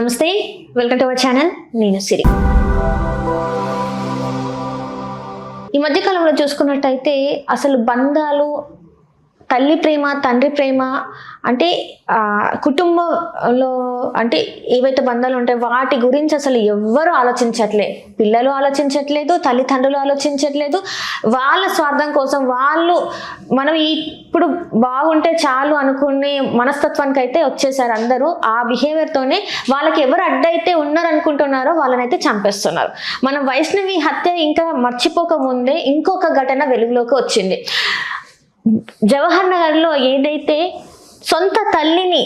నమస్తే, welcome to our channel. నేను సిరి. ఈ మధ్య కాలంలో చూసుకున్నట్టయితే అసలు బంధాలు, తల్లి ప్రేమ, తండ్రి ప్రేమ అంటే కుటుంబంలో అంటే ఏవైతే బంధాలు ఉంటాయో వాటి గురించి అసలు ఎవ్వరు ఆలోచించట్లేదు. పిల్లలు ఆలోచించట్లేదు, తల్లిదండ్రులు ఆలోచించట్లేదు. వాళ్ళ స్వార్థం కోసం వాళ్ళు మనం ఇప్పుడు బాగుంటే చాలు అనుకునే మనస్తత్వానికి అయితే వచ్చేసారు అందరూ. ఆ బిహేవియర్తోనే వాళ్ళకి ఎవరు అడ్డైతే ఉన్నారు అనుకుంటున్నారో వాళ్ళనైతే చంపేస్తున్నారు. మనం వైష్ణవి హత్య ఇంకా మర్చిపోక ముందే ఇంకొక ఘటన వెలుగులోకి వచ్చింది. జవహర్ నగర్లో ఏదైతే సొంత తల్లిని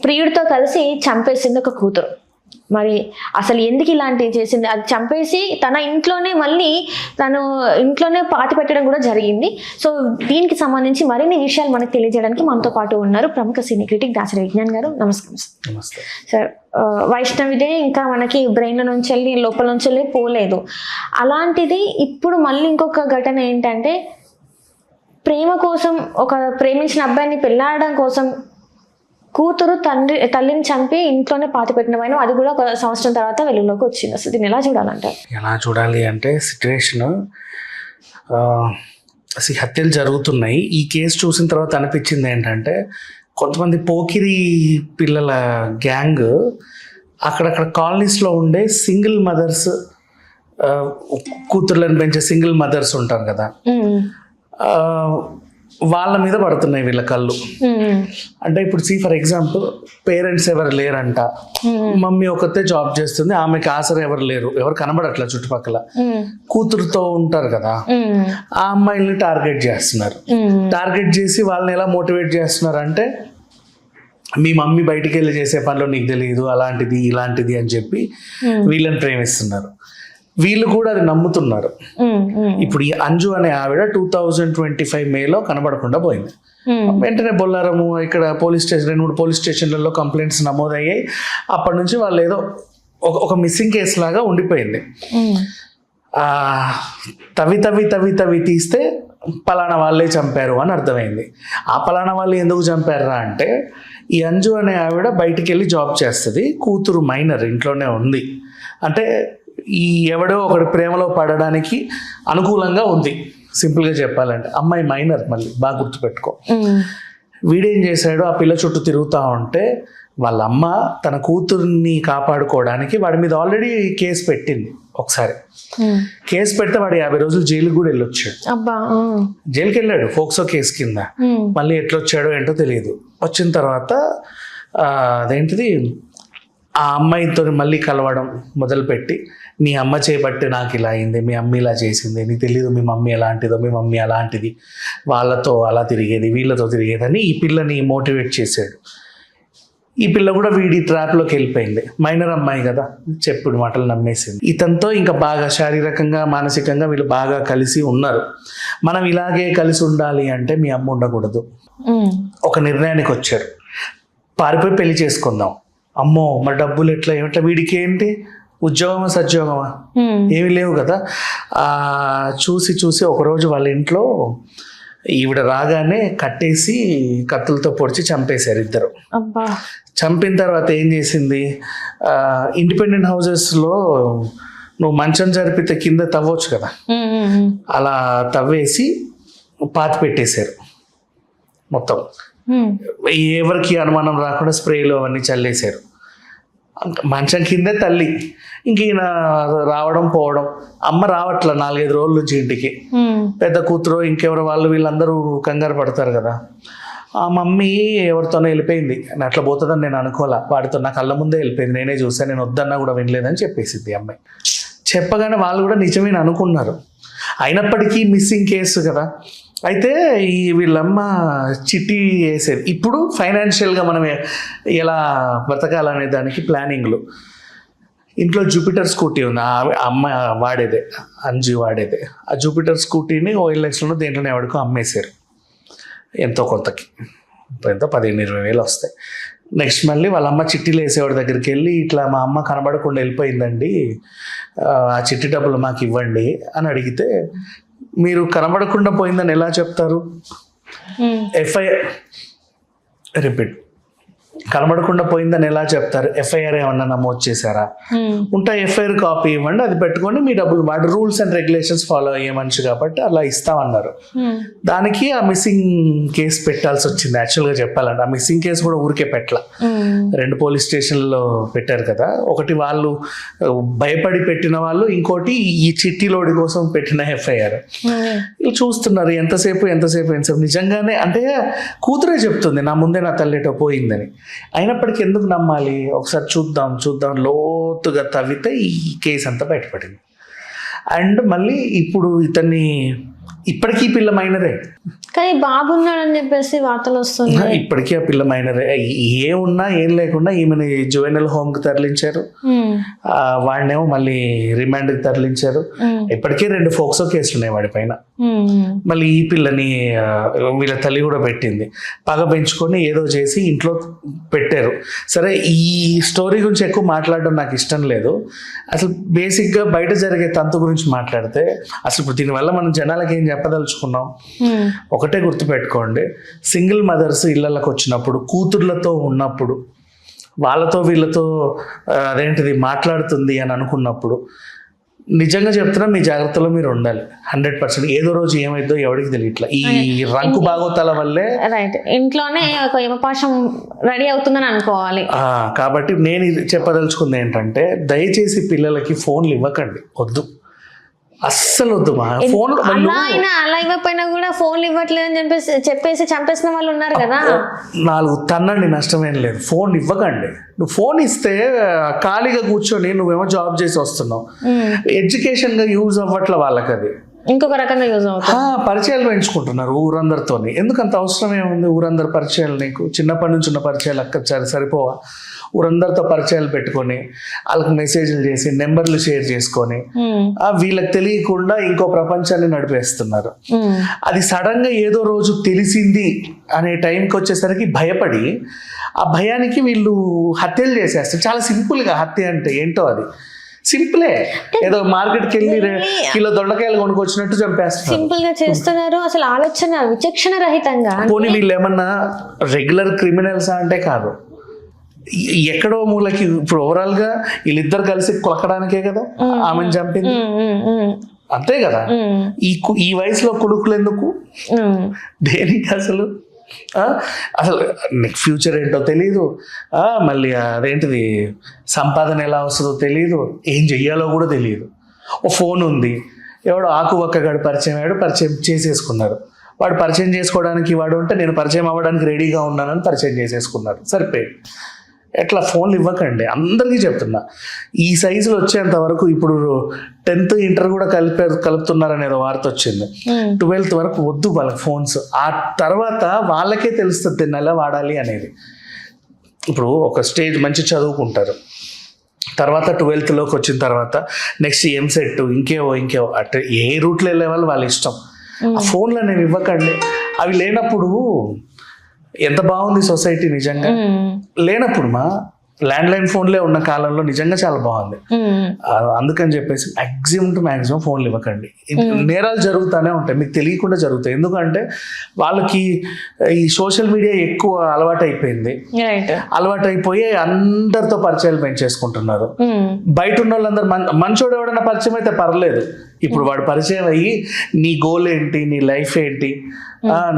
ప్రియుడితో కలిసి చంపేసింది ఒక కూతురు. మరి అసలు ఎందుకు ఇలాంటివి చేసింది? అది చంపేసి తన ఇంట్లోనే మళ్ళీ తను ఇంట్లోనే పాతి పెట్టడం కూడా జరిగింది. సో దీనికి సంబంధించి మరిన్ని విషయాలు మనకు తెలియజేయడానికి మనతో పాటు ఉన్నారు ప్రముఖ సినీ క్రిటిక్ దాసరి విజ్ఞాన్ గారు. నమస్కారం సార్. వైష్ణవిదే ఇంకా మనకి బ్రెయిన్ నుంచి వెళ్ళి లోపల నుంచి వెళ్ళి పోలేదు. అలాంటిది ఇప్పుడు మళ్ళీ ఇంకొక ఘటన ఏంటంటే, ప్రేమ కోసం ఒక ప్రేమించిన అబ్బాయిని పెళ్ళాడడం కోసం కూతురు తల్లిని చంపి ఇంట్లోనే పాతి పెట్టిన పైన అది కూడా ఒక సంవత్సరం తర్వాత వెలుగులోకి వచ్చింది. అసలు దీన్ని ఎలా చూడాలి అంటే సిచ్యువేషన్ హత్యలు జరుగుతున్నాయి. ఈ కేసు చూసిన తర్వాత అనిపించింది ఏంటంటే, కొంతమంది పోకిరి పిల్లల గ్యాంగ్ అక్కడక్కడ కాలనీస్లో ఉండే సింగిల్ మదర్స్, కూతుర్లను పెంచే సింగిల్ మదర్స్ ఉంటారు కదా, వాళ్ళ మీద పడుతున్నాయి వీళ్ళ కళ్ళు. అంటే ఇప్పుడు ఫర్ ఎగ్జాంపుల్ పేరెంట్స్ ఎవరు లేరంట, మమ్మీ ఒకతే జాబ్ చేస్తుంది, ఆమెకి ఆసర ఎవరు లేరు, ఎవరు కనబడట్లా చుట్టుపక్కల, కూతురుతో ఉంటారు కదా, ఆ అమ్మాయిల్ని టార్గెట్ చేస్తున్నారు. టార్గెట్ చేసి వాళ్ళని ఎలా మోటివేట్ చేస్తున్నారు అంటే, మీ మమ్మీ బయటికి వెళ్ళి చేసే పనిలో నీకు తెలియదు, అలాంటిది ఇలాంటిది అని చెప్పి వీళ్ళని ప్రేమిస్తున్నారు. వీళ్ళు కూడా అది నమ్ముతున్నారు. ఇప్పుడు ఈ అంజు అనే ఆవిడ 2025 మేలో కనబడకుండా పోయింది. వెంటనే బొల్లారము ఇక్కడ పోలీస్ స్టేషన్ 2-3 పోలీస్ స్టేషన్లలో కంప్లైంట్స్ నమోదయ్యాయి. అప్పటి నుంచి వాళ్ళు ఏదో ఒక మిస్సింగ్ కేసు లాగా ఉండిపోయింది. తవ్వి తీస్తే పలానా వాళ్ళే చంపారు అని అర్థమైంది. ఆ పలానా వాళ్ళు ఎందుకు చంపారా అంటే, ఈ అంజు అనే ఆవిడ బయటికి వెళ్ళి జాబ్ చేస్తుంది, కూతురు మైనర్ ఇంట్లోనే ఉంది. అంటే ఈ ఎవడో ఒకటి ప్రేమలో పడడానికి అనుకూలంగా ఉంది. సింపుల్గా చెప్పాలంటే అమ్మాయి మైనర్, మళ్ళీ బాగా గుర్తుపెట్టుకో. వీడేం చేశాడు, ఆ పిల్ల చుట్టూ తిరుగుతూ ఉంటే వాళ్ళ అమ్మ తన కూతుర్ని కాపాడుకోవడానికి వాడి మీద ఆల్రెడీ కేసు పెట్టింది. ఒకసారి కేసు పెడితే వాడు 50 రోజులు జైలుకి కూడా వెళ్ళొచ్చాడు. జైలుకి వెళ్ళాడు ఫోక్సో కేసు కింద. మళ్ళీ ఎట్లొచ్చాడో ఏంటో తెలియదు. వచ్చిన తర్వాత అదేంటిది, ఆ అమ్మాయితో మళ్ళీ కలవడం మొదలుపెట్టి, మీ అమ్మ చేపట్టి నాకు ఇలా అయింది, మీ అమ్మ ఇలా చేసింది, నీకు తెలియదు మీ మమ్మీ ఎలాంటిదో, మీ మమ్మీ అలాంటిది, వాళ్ళతో అలా తిరిగేది, వీళ్ళతో తిరిగేది అని ఈ పిల్లని మోటివేట్ చేశాడు. ఈ పిల్ల కూడా వీడి ట్రాప్లోకి వెళ్ళిపోయింది. మైనర్ అమ్మాయి కదా, చెప్పుడు మాటలు నమ్మేసింది. ఇతనితో ఇంకా బాగా శారీరకంగా మానసికంగా వీళ్ళు బాగా కలిసి ఉన్నారు. మనం ఇలాగే కలిసి ఉండాలి అంటే మీ అమ్మ ఉండకూడదు. ఒక నిర్ణయానికి వచ్చారు, పారిపోయి పెళ్లి చేసుకుందాం. అమ్మో మరి డబ్బులు ఎట్లా ఏమిట్లా, వీడికి ఏంటి ఉద్యోగమా సద్యోగమా ఏమి లేవు కదా. చూసి ఒకరోజు వాళ్ళ ఇంట్లో ఈవిడ రాగానే కట్టేసి కత్తులతో పొడిచి చంపేశారు ఇద్దరు. చంపిన తర్వాత ఏం చేసింది, ఇండిపెండెంట్ హౌసెస్లో నువ్వు మంచం జరిపితే కింద తవ్వచ్చు కదా, అలా తవ్వేసి పాతి పెట్టేశారు మొత్తం. ఎవరికి అనుమానం రాకుండా స్ప్రేలు అవన్నీ చల్లేశారు. మంచం కిందే తల్లి, ఇంక ఈయన రావడం పోవడం. అమ్మ రావట్ల 4-5 రోజుల నుంచి ఇంటికి. పెద్ద కూతురు ఇంకెవరు వాళ్ళు వీళ్ళందరూ కంగారు పడతారు కదా. ఆ మమ్మీ ఎవరితోనే వెళ్ళిపోయింది, అట్లా పోతుందని నేను అనుకోలే, వాడితో నా కళ్ళ ముందే వెళ్ళిపోయింది, నేనే చూసాను, నేను వద్దన్నా కూడా వినలేదని చెప్పేసింది అమ్మాయి. చెప్పగానే వాళ్ళు కూడా నిజమేని అనుకున్నారు. అయినప్పటికీ మిస్సింగ్ కేసు కదా. అయితే ఈ వీళ్ళమ్మ చిట్టి వేసేది. ఇప్పుడు ఫైనాన్షియల్గా మనం ఎలా బ్రతకాలనే దానికి ప్లానింగ్లు. ఇంట్లో జూపిటర్ స్కూటీ ఉంది, ఆ అమ్మ వాడేదే, అంజు వాడేదే. ఆ జూపిటర్ స్కూటీని OLXలో దేంట్లోనే ఎవరికో అమ్మేశారు ఎంతో కొంతకి, ఎంతో 15-20 వేలు వస్తాయి. నెక్స్ట్ మళ్ళీ వాళ్ళ అమ్మ చిట్టీలు వేసేవాడి దగ్గరికి వెళ్ళి, ఇట్లా మా అమ్మ కనబడకుండా వెళ్ళిపోయిందండి, ఆ చిట్టి డబ్బులు మాకు ఇవ్వండి అని అడిగితే, మీరు కనబడకుండా పోయిందని ఎలా చెప్తారు? రిపీట్ కనబడకుండా పోయిందని ఎలా చెప్తారు? ఎఫ్ఐఆర్ ఏమన్నా నమోదు చేశారా? ఉంటా ఎఫ్ఐఆర్ కాపీ ఇవ్వండి, అది పెట్టుకొని మీ డబ్బులు, వాటి రూల్స్ అండ్ రెగ్యులేషన్స్ ఫాలో అయ్యే మనిషి కాబట్టి అలా ఇస్తామన్నారు. దానికి ఆ మిస్సింగ్ కేసు పెట్టాల్సి వచ్చింది. యాక్చువల్గా చెప్పాలంటే ఆ మిస్సింగ్ కేసు కూడా ఊరికే పెట్టాల, 2 పోలీస్ స్టేషన్లో పెట్టారు కదా. ఒకటి వాళ్ళు భయపడి పెట్టిన వాళ్ళు, ఇంకోటి ఈ చిట్టిలోడి కోసం పెట్టిన ఎఫ్ఐఆర్. వీళ్ళు చూస్తున్నారు ఎంతసేపు నిజంగానే అంటే కూతురే చెప్తుంది నా ముందే నా తల్లిటో పోయిందని. అయినప్పటికీ ఎందుకు నమ్మాలి? ఒకసారి చూద్దాం లోతుగా తవ్వితే ఈ కేసు అంతా బయటపడింది. అండ్ మళ్ళీ ఇప్పుడు ఇప్పటికీ పిల్ల మైనరే, కానీ బాబు ఉన్నాడని చెప్పేసి వార్తలు వస్తున్నాయి. ఇప్పటికీ ఆ పిల్ల మైనరే. ఏమున్నా ఏం లేకుండా ఈమెని జువెనల్ హోమ్కి తరలించారు, వాడినేమో మళ్ళీ రిమాండ్కి తరలించారు. ఇప్పటికే 2 ఫోక్సో కేసులు ఉన్నాయి వాడి పైన. మళ్ళీ ఈ పిల్లని వీళ్ళ తల్లి కూడా పెట్టింది. పగ పెంచుకొని ఏదో చేసి ఇంట్లో పెట్టారు. సరే, ఈ స్టోరీ గురించి ఎక్కువ మాట్లాడడం నాకు ఇష్టం లేదు. అసలు బేసిక్గా బయట జరిగే తంతు గురించి మాట్లాడితే అసలు ఇప్పుడు దీనివల్ల మనం జనాలకి ఏం చెప్పదలుచుకున్నాం? ఒకటే గుర్తుపెట్టుకోండి, సింగిల్ మదర్స్ ఇళ్ళకి వచ్చినప్పుడు, కూతుర్లతో ఉన్నప్పుడు, వాళ్ళతో వీళ్ళతో అదేంటిది మాట్లాడుతుంది అని అనుకున్నప్పుడు, నిజంగా చెప్తున్నా మీ జాగ్రత్తలో మీరు ఉండాలి 100%. ఏదో రోజు ఏమైందో ఎవరికి తెలియట్లా. ఈ రంకు బాగోతాల వల్లే రైట్ ఇంట్లోనే ఒక యమపాశం రెడీ అవుతుందని అనుకోవాలి. కాబట్టి నేను చెప్పదలుచుకుంది ఏంటంటే, దయచేసి పిల్లలకి ఫోన్లు ఇవ్వకండి, వద్దు, అస్సలు వద్దు. మా ఫోన్ అలా ఇవ్వకపోయినా కూడా ఫోన్లు ఇవ్వట్లేదని చెప్పేసి చంపేసిన వాళ్ళు ఉన్నారు కదా. 4 తన్నండి, నష్టమేం లేదు. ఫోన్ ఇవ్వకండి. నువ్వు ఫోన్ ఇస్తే ఖాళీగా కూర్చొని నువ్వేమో జాబ్ చేసి వస్తున్నావు, ఎడ్యుకేషన్గా యూజ్ అవ్వట్ల వాళ్ళకి, అది ఇంకొక రకంగా యూజ్ అవుతుంది. పరిచయాలు పెంచుకుంటున్నారు ఊరందరితోని. ఎందుకంత అవసరం ఏముంది? ఊరందరి పరిచయాలు నీకు చిన్నప్పటి నుంచి ఉన్న పరిచయాలు అక్కడ సరిపోవా? ఊరందరితో పరిచయాలు పెట్టుకొని వాళ్ళకి మెసేజ్లు చేసి నెంబర్లు షేర్ చేసుకొని వీళ్ళకి తెలియకుండా ఇంకో ప్రపంచాన్ని నడిపేస్తున్నారు. అది సడన్ గా ఏదో రోజు తెలిసింది అనే టైంకి వచ్చేసరికి భయపడి ఆ భయానికి వీళ్ళు హత్యలు చేసేస్తారు. చాలా సింపుల్ గా హత్య అంటే ఏంటో అది సింపులే, ఏదో మార్కెట్కి వెళ్ళి కిలో దొండకాయలు కొనుక్కొచ్చినట్టు చంపేస్తారు. సింపుల్ గా చేస్తున్నారు, అసలు ఆలోచన విచక్షణ రహితంగా. పోనీ వీళ్ళు ఏమన్నా రెగ్యులర్ క్రిమినల్స్ అంటే కాదు, ఎక్కడో మూలకి. ఇప్పుడు ఓవరాల్ గా వీళ్ళిద్దరు కలిసి కొలకడానికే కదా ఆమెను చంపింది, అంతే కదా. ఈ వయసులో కొడుకులు ఎందుకు, దేనికి అసలు? అసలు నెక్స్ట్ ఫ్యూచర్ ఏంటో తెలీదు, మళ్ళీ అదేంటిది సంపాదన ఎలా వస్తుందో తెలీదు, ఏం చెయ్యాలో కూడా తెలియదు. ఓ ఫోన్ ఉంది, ఎవడో ఆకువక్కగాడు పరిచయం అయ్యాడు, పరిచయం చేసేసుకున్నారు. వాడు పరిచయం చేసుకోవడానికి వాడు ఉంటే నేను పరిచయం అవ్వడానికి రెడీగా ఉన్నానని పరిచయం చేసేసుకున్నారు, సరిపోయి. ఎట్లా ఫోన్లు ఇవ్వకండి, అందరికీ చెప్తున్నా. ఈ సైజులో వచ్చేంత వరకు, ఇప్పుడు 10th ఇంటర్ కూడా కలుపుతున్నారనేది వార్త వచ్చింది. 12th వరకు వద్దు వాళ్ళకి ఫోన్స్. ఆ తర్వాత వాళ్ళకే తెలుస్తుంది దీన్ని ఎలా వాడాలి అనేది. ఇప్పుడు ఒక స్టేజ్ మంచి చదువుకుంటారు, తర్వాత 12thలోకి వచ్చిన తర్వాత నెక్స్ట్ ఎంసెట్ ఇంకేవో అంటే ఏ రూట్లో వెళ్ళే వాళ్ళు వాళ్ళ ఇష్టం. ఆ ఫోన్లు అనేవి ఇవ్వకండి. అవి లేనప్పుడు ఎంత బాగుంది సొసైటీ నిజంగా. లేనప్పుడు ల్యాండ్లైన్ ఫోన్లే ఉన్న కాలంలో నిజంగా చాలా బాగుంది. అందుకని చెప్పేసి మ్యాక్సిమం ఫోన్లు ఇవ్వకండి. నేరాలు జరుగుతూనే ఉంటాయి, మీకు తెలియకుండా జరుగుతాయి. ఎందుకంటే వాళ్ళకి ఈ సోషల్ మీడియా ఎక్కువ అలవాటు అయిపోయి అందరితో పరిచయాలు పెంచేసుకుంటున్నారు. బయట ఉన్న వాళ్ళందరూ మంచోడు ఎవడన్నా పరిచయం అయితే పర్లేదు. ఇప్పుడు వాడు పరిచయం అయ్యి నీ గోల్ ఏంటి, నీ లైఫ్ ఏంటి,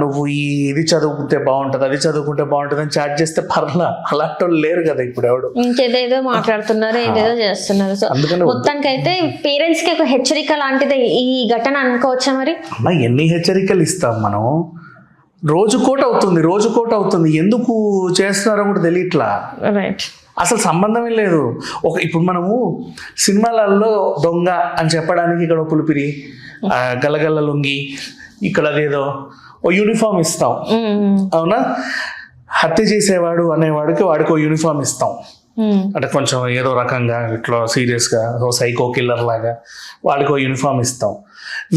నువ్వు ఇది చదువుకుంటే బాగుంటది, అది చదువుకుంటే బాగుంటది అని చాట్ చేస్తే పర్లా. అలాంటి వాళ్ళు లేరు కదా ఇప్పుడు ఎవడు. ఇంకేదేదో మాట్లాడుతున్నారు, ఏదేదో చేస్తున్నారు. సో మొత్తానికి అయితే పేరెంట్స్ కి ఒక హెచ్చరిక లాంటిది ఈ ఘటన అనుకోవచ్చా మరి? అమ్మా, ఎన్ని హెచ్చరికలు ఇస్తాం మనం? రోజు కోట్ అవుతుంది. ఎందుకు చేస్తున్నారో కూడా తెలియట్లా. రైట్, అసలు సంబంధమే లేదు. ఇప్పుడు మనము సినిమాలలో దొంగ అని చెప్పడానికి ఇక్కడ పులిపిరి, గలగల్ల లొంగి, ఇక్కడ అదేదో ఓ యూనిఫామ్ ఇస్తాం, అవునా? హత్య చేసేవాడు అనేవాడికి వాడికి ఓ యూనిఫామ్ ఇస్తాం, అంటే కొంచెం ఏదో రకంగా ఇట్లా సీరియస్గా ఓ సైకో కిల్లర్ లాగా వాడికి ఓ యూనిఫామ్ ఇస్తాం.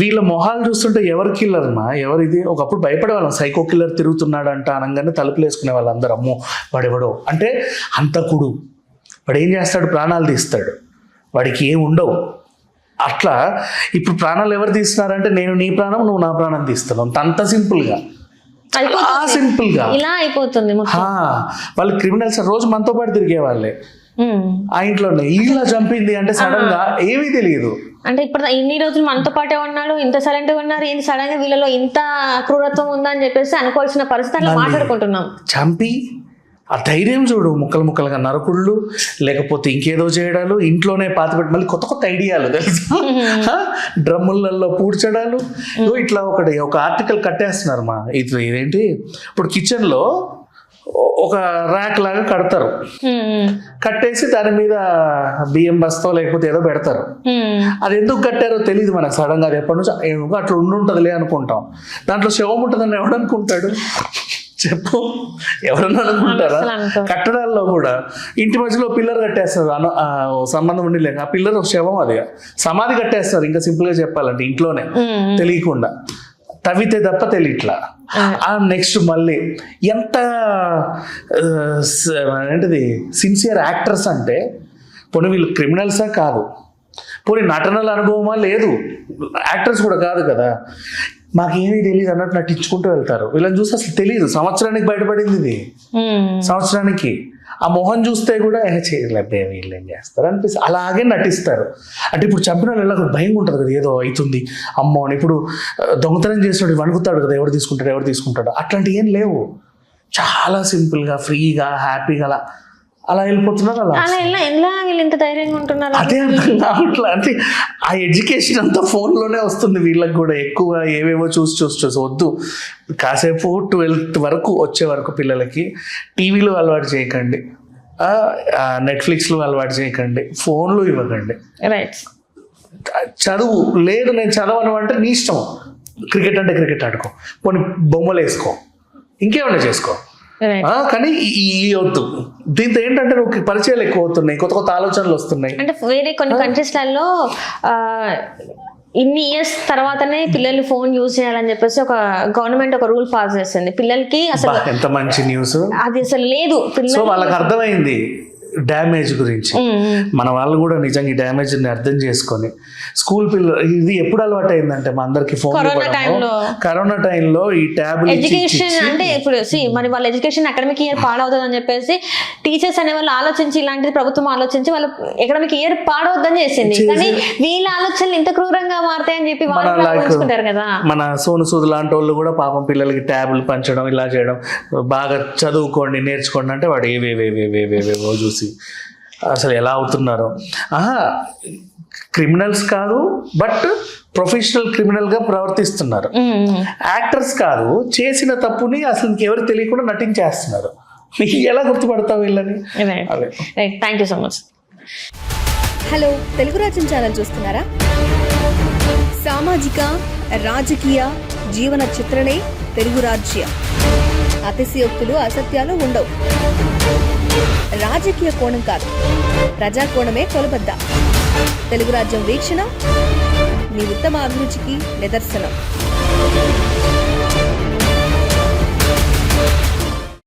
వీళ్ళ మొహాలు చూస్తుంటే ఎవరు కిల్లర్మా, ఎవరిది? ఒకప్పుడు భయపడేవాళ్ళం, సైకో కిల్లర్ తిరుగుతున్నాడంట అనగానే తలుపులు వేసుకునే వాళ్ళు అందరూ, అమ్మో వాడెవడో అంటే హంతకుడు, వాడు ఏం చేస్తాడు, ప్రాణాలు తీస్తాడు, వాడికి ఏం ఉండవు. అట్లా ఇప్పుడు ప్రాణాలు ఎవరు తీస్తున్నారంటే నేను నీ ప్రాణం, నువ్వు నా ప్రాణం తీస్తున్నావు, అంత సింపుల్గా. అయిపోతుంది. సింపుల్ గా ఇలా అయిపోతుంది మొత్తం. వాళ్ళు క్రిమినల్స్ రోజు మనతో పాటు తిరిగే వాళ్ళే ఉమ్. ఆ ఇంట్లోనే. ఇలా చంపింది అంటే సడన్ గా ఏమీ తెలియదు. అంటే ఇప్పుడు ఇన్ని రోజులు మనతో పాటే ఉన్నాడు, ఇంత సైలెంట్ గా ఉన్నారు, ఏంటి సడన్ గా వీళ్ళలో ఇంత క్రూరత్వం ఉందా అని చెప్పేసి అనుకోవాల్సిన పరిస్థితి అట్లా మాట్లాడుకుంటున్నాం. చంపి ఆ ధైర్యం చూడు, ముక్కలు ముక్కలుగా నరకుళ్ళు, లేకపోతే ఇంకేదో చేయడాలు, ఇంట్లోనే పాతిపెట్టి మళ్ళీ కొత్త కొత్త ఐడియాలు తెలుసా, డ్రమ్ములలో పూడ్చడాలు. ఇట్లా ఒక ఆర్టికల్ కట్టేస్తున్నారు ఇదేంటి ఇప్పుడు కిచెన్ లో ఒక ర్యాక్ లాగా కడతారు, కట్టేసి దాని మీద బియ్యం బస్తో లేకపోతే ఏదో పెడతారు. అది ఎందుకు కట్టారో తెలియదు మనకు సడన్ గా, అది ఎప్పటి నుంచి అట్లా ఉండుంటదిలే అనుకుంటాం. దాంట్లో శవం ఉంటుందని ఎవడు అనుకుంటాడు చెప్పు, ఎవరన్నా అనుకుంటారా? కట్టడాల్లో కూడా ఇంటి మధ్యలో పిల్లర్ కట్టేస్తారు, సంబంధం ఉండి లేక ఆ పిల్లర్ ఒక శవం, అది సమాధి కట్టేస్తారు. ఇంకా సింపుల్ గా చెప్పాలంటే ఇంట్లోనే తెలియకుండా, తవ్వితే తప్ప తెలియట్లా. నెక్స్ట్ మళ్ళీ ఎంత ఏంటిది సిన్సియర్ యాక్టర్స్ అంటే, పోనీ వీళ్ళు క్రిమినల్సా కాదు, పోనీ నటనల అనుభవమా లేదు, యాక్టర్స్ కూడా కాదు కదా, మాకేమీ తెలియదు అన్నట్టు నటించుకుంటూ వెళ్తారు. వీళ్ళని చూస్తే అసలు తెలియదు, సంవత్సరానికి బయటపడింది ఇది, సంవత్సరానికి ఆ మొహం చూస్తే కూడా చేయలేదే వీళ్ళు ఏం చేస్తారు అనిపిస్తుంది, అలాగే నటిస్తారు. అంటే ఇప్పుడు చంపిన వాళ్ళు ఎలా భయం ఉంటుంది కదా, ఏదో అవుతుంది అమ్మో అని. ఇప్పుడు దొంగతనం చేసినప్పుడు వణుకుతాడు కదా, ఎవరు తీసుకుంటాడు, అట్లాంటివి ఏం లేవు. చాలా సింపుల్గా, ఫ్రీగా, హ్యాపీగా అలా వెళ్ళిపోతున్నారు. ఎలా వీళ్ళు ఇంత ధైర్యంగా ఉంటున్నారు అదే అర్థం కావట్లా. అంటే ఆ ఎడ్యుకేషన్ అంతా ఫోన్లోనే వస్తుంది వీళ్ళకి కూడా, ఎక్కువ ఏవేవో చూసి వద్దు. కాసేపు 12th వరకు వచ్చే వరకు పిల్లలకి టీవీలు అలవాటు చేయకండి, నెట్ఫ్లిక్స్లు అలవాటు చేయకండి, ఫోన్లు ఇవ్వకండి. రైట్. చదువు లేదు, నేను చదవను అంటే నీ ఇష్టం. క్రికెట్ అంటే క్రికెట్ ఆడుకో, పోనీ బొమ్మలు వేసుకో, ఇంకేమన్నా చేసుకో, కానీ ఈ వద్దు. దీంతో ఏంటంటే నువ్వు పరిచయాలు ఎక్కువ అవుతున్నాయి, కొత్త కొత్త ఆలోచనలు వస్తున్నాయి. అంటే వేరే కొన్ని కంట్రీస్లలో ఇన్ని ఇయర్స్ తర్వాతనే పిల్లలు ఫోన్ యూజ్ చేయాలని చెప్పేసి ఒక గవర్నమెంట్ ఒక రూల్ పాస్ చేస్తుంది పిల్లలకి. అసలు ఎంత మంచి న్యూస్ అది, అసలు లేదు. సో వాళ్ళకి అర్థమైంది డ్యామేజ్ గురించి. మన వాళ్ళు కూడా నిజంగా ఈ డ్యామేజ్ ని అర్థం చేసుకొని స్కూల్ పిల్లలు, ఇది ఎప్పుడు అలవాటు అయిందంటే మా అందరికి ఫోన్, కరోనా టైంలో ఈ ట్యాబ్ ఎడ్యుకేషన్ అంటే ఇప్పుడు మరి వాళ్ళ ఎడ్యుకేషన్ అకాడమిక్ ఇయర్ పాడవుతుంది అని చెప్పేసి టీచర్స్ అనే వాళ్ళు ఆలోచించి, ఇలాంటిది ప్రభుత్వం ఆలోచించి వాళ్ళ అకాడమిక్ ఇయర్ పాడవద్దని చేసింది. కానీ వీళ్ళ ఆలోచనలు ఇంత క్రూరంగా మారుతాయని చెప్పి వాళ్ళు కదా. మన సోను సూద్ లాంటి వాళ్ళు కూడా పాపం పిల్లలకి ట్యాబ్లు పంచడం, ఇలా చేయడం, బాగా చదువుకోండి నేర్చుకోండి అంటే వాడు ఏవేవేవేవేవేవో చూసి అసలు ఎలా అవుతున్నారో. క్రిమినల్స్ కాదు, బట్ ప్రొఫెషనల్ క్రిమినల్ గా ప్రవర్తిస్తున్నారు. యాక్టర్స్ కాదు, చేసిన తప్పుని అసలు ఇంకెవరు తెలియకుండా నటించేస్తున్నారు. ఎలా గుర్తుపడతావు వీళ్ళని? Thank you so much. Hello, Telugu రాజ్యం ఛానల్ చూస్తున్నారా? సామాజిక, రాజకీయ, జీవన చిత్రణే తెలుగు రాజ్యం. అతిశయోక్తులు, అసత్యాలు ఉండవు. రాజకీయ కోణం కాదు, ప్రజా కోణమే కొలబద్ద. తెలుగు రాజ్యం వీక్షణ మీ ఉత్తమ అభిరుచికి నిదర్శనం.